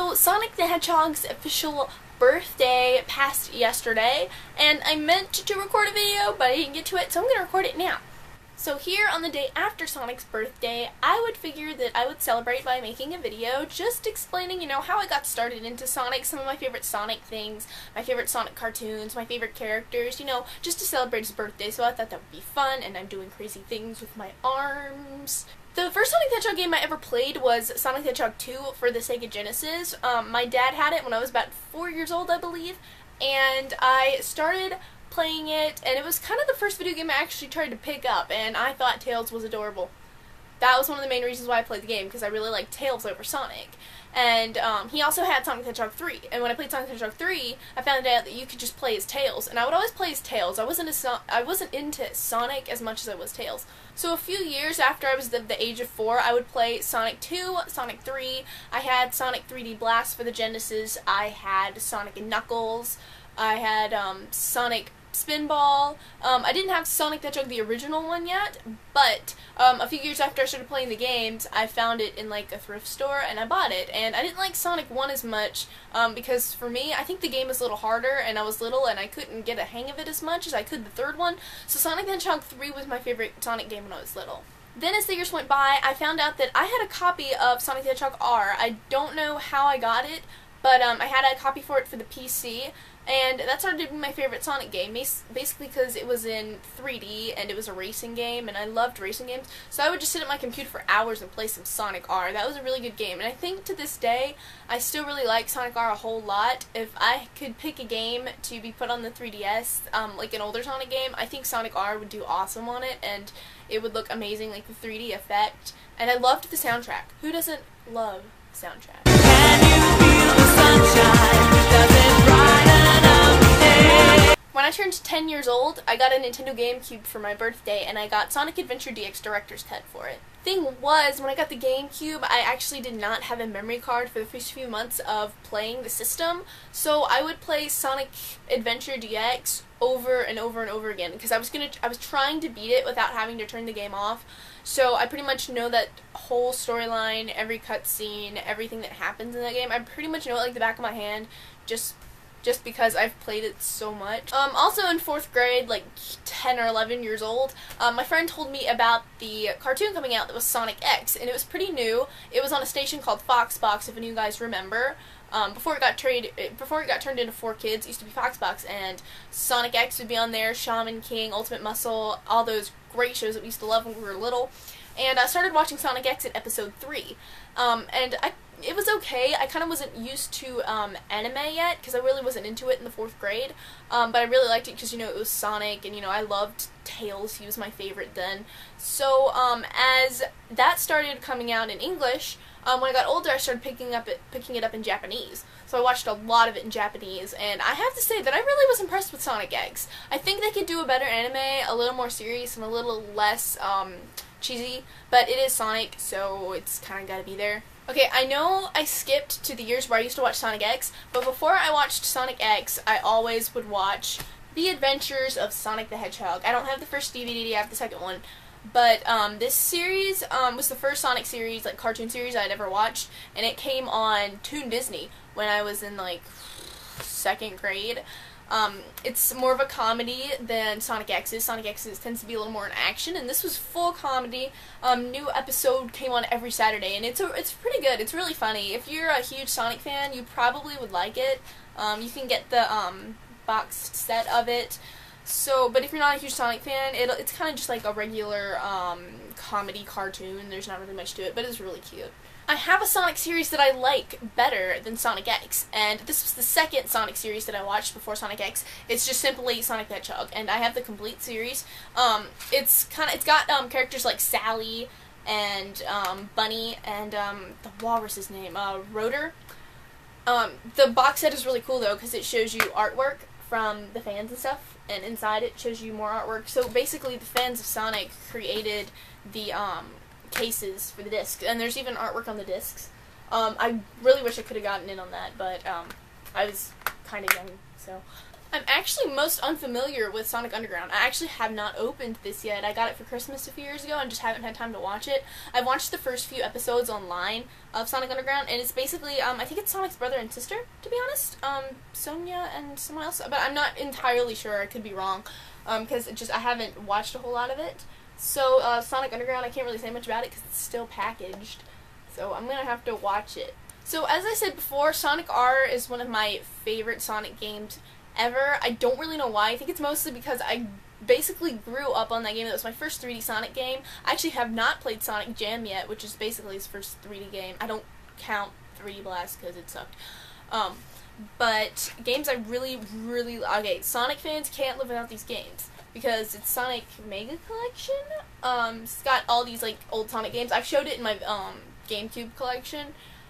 So, Sonic the Hedgehog's official birthday passed yesterday, and I meant to record a video, but I didn't get to it, so I'm going to record it now. So here on the day after Sonic's birthday, I would figure that I would celebrate by making a video just explaining, how I got started into Sonic, some of my favorite Sonic things, my favorite Sonic cartoons, my favorite characters, just to celebrate his birthday. So I thought that would be fun, and I'm doing crazy things with my arms. The first Sonic the Hedgehog game I ever played was Sonic the Hedgehog 2 for the Sega Genesis. My dad had it when I was about 4 years old, I believe, and I started playing it, and it was kind of the first video game I actually tried to pick up, and I thought Tails was adorable. That was one of the main reasons why I played the game, because I really liked Tails over Sonic. And he also had Sonic the Hedgehog 3, and when I played Sonic the Hedgehog 3, I found out that you could just play as Tails, and I would always play as Tails. I wasn't into Sonic as much as I was Tails. So a few years after I was the age of 4, I would play Sonic 2, Sonic 3, I had Sonic 3D Blast for the Genesis, I had Sonic and Knuckles, I had Sonic Spinball. I didn't have Sonic the Hedgehog the original one yet, but a few years after I started playing the games, I found it in like a thrift store and I bought it. And I didn't like Sonic 1 as much because for me, I think the game was a little harder, and I was little and I couldn't get a hang of it as much as I could the third one. So Sonic the Hedgehog 3 was my favorite Sonic game when I was little. Then as the years went by, I found out that I had a copy of Sonic the Hedgehog R. I don't know how I got it, but I had a copy for it for the PC, and that started to be my favorite Sonic game, basically because it was in 3D, and it was a racing game, and I loved racing games, so I would just sit at my computer for hours and play some Sonic R. That was a really good game, and I think to this day, I still really like Sonic R a whole lot. If I could pick a game to be put on the 3DS, like an older Sonic game, I think Sonic R would do awesome on it, and it would look amazing, like the 3D effect, and I loved the soundtrack. Who doesn't love the soundtrack? Can you feel the sunshine? Does it brighten up the day? When I turned 10 years old, I got a Nintendo GameCube for my birthday, and I got Sonic Adventure DX Director's Cut for it. Thing was, when I got the GameCube, I actually did not have a memory card for the first few months of playing the system, so I would play Sonic Adventure DX over and over and over again, because I was trying to beat it without having to turn the game off. So I pretty much know that whole storyline, every cutscene, everything that happens in that game. I pretty much know it like the back of my hand, just because I've played it so much. Also in 4th grade, like 10 or 11 years old, my friend told me about the cartoon coming out that was Sonic X, and it was pretty new. It was on a station called Foxbox, if any of you guys remember. Before it got turned into 4Kids, it used to be Foxbox, and Sonic X would be on there, Shaman King, Ultimate Muscle, all those great shows that we used to love when we were little. And I started watching Sonic X at episode 3, and it was okay. I kind of wasn't used to anime yet, because I really wasn't into it in the 4th grade, but I really liked it because, it was Sonic, and, I loved Tails. He was my favorite then. So, as that started coming out in English, when I got older, I started picking it up in Japanese. So I watched a lot of it in Japanese, and I have to say that I really was impressed with Sonic X. I think they could do a better anime, a little more serious and a little less cheesy, but it is Sonic, so it's kind of got to be there. Okay, I know I skipped to the years where I used to watch Sonic X, but before I watched Sonic X, I always would watch The Adventures of Sonic the Hedgehog. I don't have the first DVD, I have the second one. But this series was the first Sonic series, like cartoon series I'd ever watched, and it came on Toon Disney when I was in like 2nd grade. It's more of a comedy than Sonic X's. Sonic X's tends to be a little more in action, and this was full comedy. New episode came on every Saturday, and it's pretty good. It's really funny. If you're a huge Sonic fan, you probably would like it. You can get the boxed set of it. So, but if you're not a huge Sonic fan, it's kind of just like a regular comedy cartoon. There's not really much to it, but it's really cute. I have a Sonic series that I like better than Sonic X, and this was the second Sonic series that I watched before Sonic X. It's just simply Sonic the Hedgehog, and I have the complete series. It's got characters like Sally and Bunny and the walrus's name, Rotor. The box set is really cool though, because it shows you artwork from the fans and stuff, and inside it shows you more artwork. So basically the fans of Sonic created the cases for the discs, and there's even artwork on the discs. I really wish I could have gotten in on that, but I was kind of young, so. I'm actually most unfamiliar with Sonic Underground. I actually have not opened this yet. I got it for Christmas a few years ago and just haven't had time to watch it. I've watched the first few episodes online of Sonic Underground, and it's basically, I think it's Sonic's brother and sister, to be honest. Sonia and someone else, but I'm not entirely sure. I could be wrong, because I haven't watched a whole lot of it. So, Sonic Underground, I can't really say much about it because it's still packaged. So, I'm gonna have to watch it. So, as I said before, Sonic R is one of my favorite Sonic games ever. I don't really know why. I think it's mostly because I basically grew up on that game. That was my first 3D Sonic game. I actually have not played Sonic Jam yet, which is basically his first 3D game. I don't count 3D Blast because it sucked. But games I really, okay, Sonic fans can't live without these games because it's Sonic Mega Collection. It's got all these like old Sonic games. I've showed it in my GameCube collection,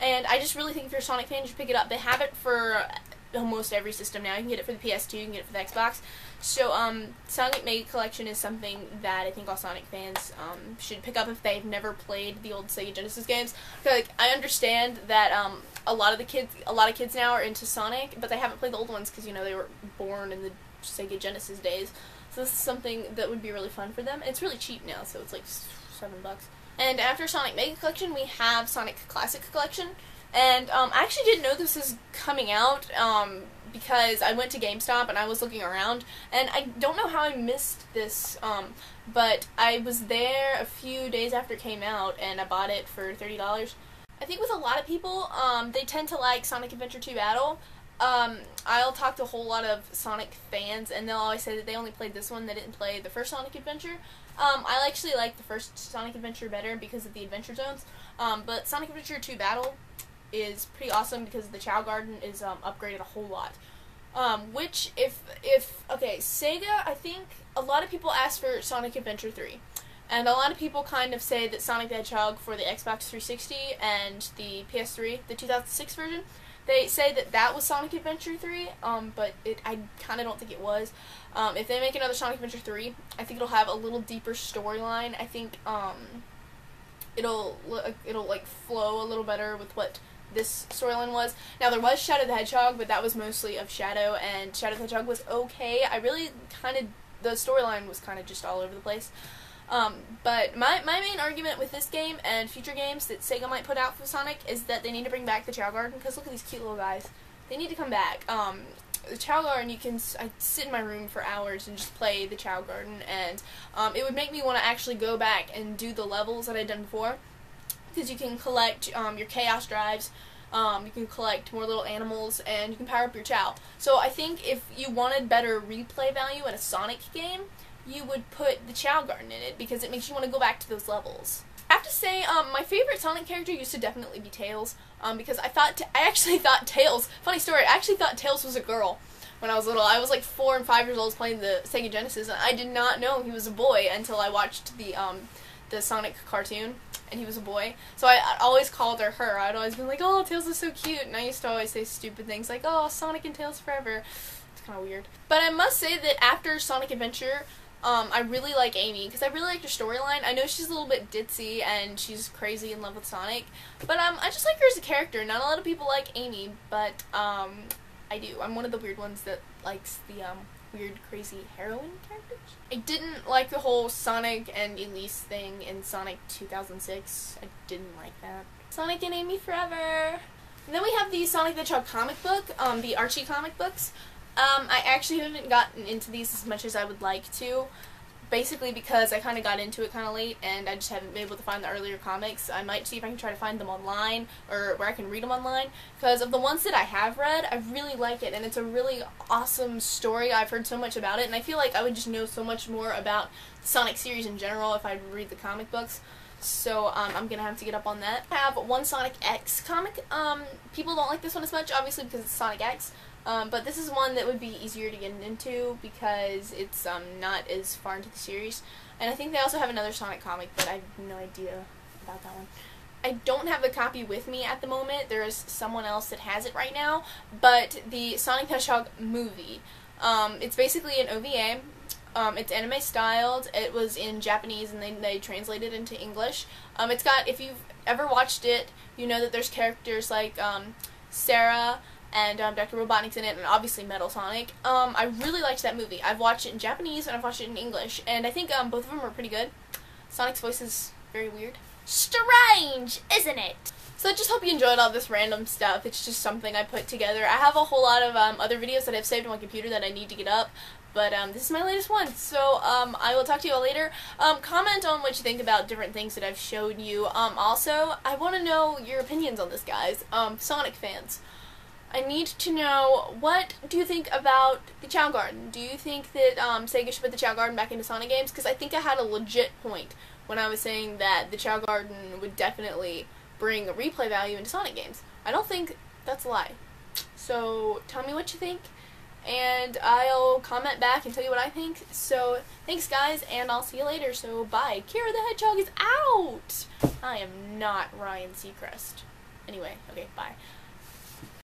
and I just really think if you're a Sonic fan, you should pick it up. They have it for almost every system now. You can get it for the PS2, you can get it for the Xbox. So, Sonic Mega Collection is something that I think all Sonic fans should pick up if they've never played the old Sega Genesis games. Like, I understand that a lot of kids now are into Sonic, but they haven't played the old ones because, you know, they were born in the Sega Genesis days. So this is something that would be really fun for them. It's really cheap now, so it's like $7. And after Sonic Mega Collection, we have Sonic Classic Collection. And I actually didn't know this was coming out because I went to GameStop and I was looking around, and I don't know how I missed this, but I was there a few days after it came out and I bought it for $30. I think with a lot of people, they tend to like Sonic Adventure 2 Battle. I'll talk to a whole lot of Sonic fans and they'll always say that they only played this one, they didn't play the first Sonic Adventure. I actually like the first Sonic Adventure better because of the Adventure Zones, but Sonic Adventure 2 Battle is pretty awesome because the Chow Garden is upgraded a whole lot. Which, okay, Sega, I think a lot of people ask for Sonic Adventure 3. And a lot of people kind of say that Sonic the Hedgehog for the Xbox 360 and the PS3, the 2006 version, they say that that was Sonic Adventure 3, but I kind of don't think it was. If they make another Sonic Adventure 3, I think it'll have a little deeper storyline. I think, it'll like flow a little better with what this storyline was. Now, there was Shadow the Hedgehog, but that was mostly of Shadow, and Shadow the Hedgehog was okay. The storyline was kind of just all over the place. But my main argument with this game and future games that Sega might put out for Sonic is that they need to bring back the Chow Garden, because look at these cute little guys. They need to come back. The Chow Garden, I sit in my room for hours and just play the Chow Garden, and it would make me want to actually go back and do the levels that I'd done before, because you can collect your Chaos Drives, you can collect more little animals, and you can power up your Chow. So I think if you wanted better replay value in a Sonic game, you would put the Chow Garden in it, because it makes you want to go back to those levels. I have to say, my favorite Sonic character used to definitely be Tails, because I actually thought Tails, funny story, I actually thought Tails was a girl when I was little. I was like 4 and 5 years old playing the Sega Genesis, and I did not know he was a boy until I watched the Sonic cartoon, and he was a boy. So I always called her. I'd always been like, oh, Tails is so cute, and I used to always say stupid things like, oh, Sonic and Tails forever. It's kind of weird. But I must say that after Sonic Adventure, I really like Amy, because I really liked her storyline. I know she's a little bit ditzy, and she's crazy in love with Sonic, but I just like her as a character. Not a lot of people like Amy, but I do. I'm one of the weird ones that likes the weird, crazy heroine characters. I didn't like the whole Sonic and Elise thing in Sonic 2006. I didn't like that. Sonic and Amy forever! And then we have the Sonic the Hedgehog comic book, the Archie comic books. I actually haven't gotten into these as much as I would like to, basically because I kind of got into it kind of late, and I just haven't been able to find the earlier comics. I might see if I can try to find them online, or where I can read them online, because of the ones that I have read, I really like it, and it's a really awesome story. I've heard so much about it, and I feel like I would just know so much more about the Sonic series in general if I read the comic books. So, I'm gonna have to get up on that. I have one Sonic X comic. People don't like this one as much, obviously, because it's Sonic X. But this is one that would be easier to get into because it's not as far into the series. And I think they also have another Sonic comic, but I have no idea about that one. I don't have the copy with me at the moment. There is someone else that has it right now. But the Sonic the Hedgehog movie, it's basically an OVA. It's anime styled. It was in Japanese and they translated it into English. It's got, if you've ever watched it, you know that there's characters like Sarah, and Dr. Robotnik's in it, and obviously Metal Sonic. I really liked that movie. I've watched it in Japanese and I've watched it in English, and I think both of them are pretty good. Sonic's voice is very weird. Strange, isn't it? So I just hope you enjoyed all this random stuff. It's just something I put together. I have a whole lot of other videos that I've saved on my computer that I need to get up, but this is my latest one. So I will talk to you all later. Comment on what you think about different things that I've shown you. Also, I want to know your opinions on this, guys. Sonic fans. I need to know, what do you think about the Chow Garden? Do you think that Sega should put the Chow Garden back into Sonic games? Because I think I had a legit point when I was saying that the Chow Garden would definitely bring a replay value into Sonic games. I don't think that's a lie. So tell me what you think, and I'll comment back and tell you what I think. So thanks, guys, and I'll see you later. So bye. Kira the Hedgehog is out! I am not Ryan Seacrest. Anyway, okay, bye.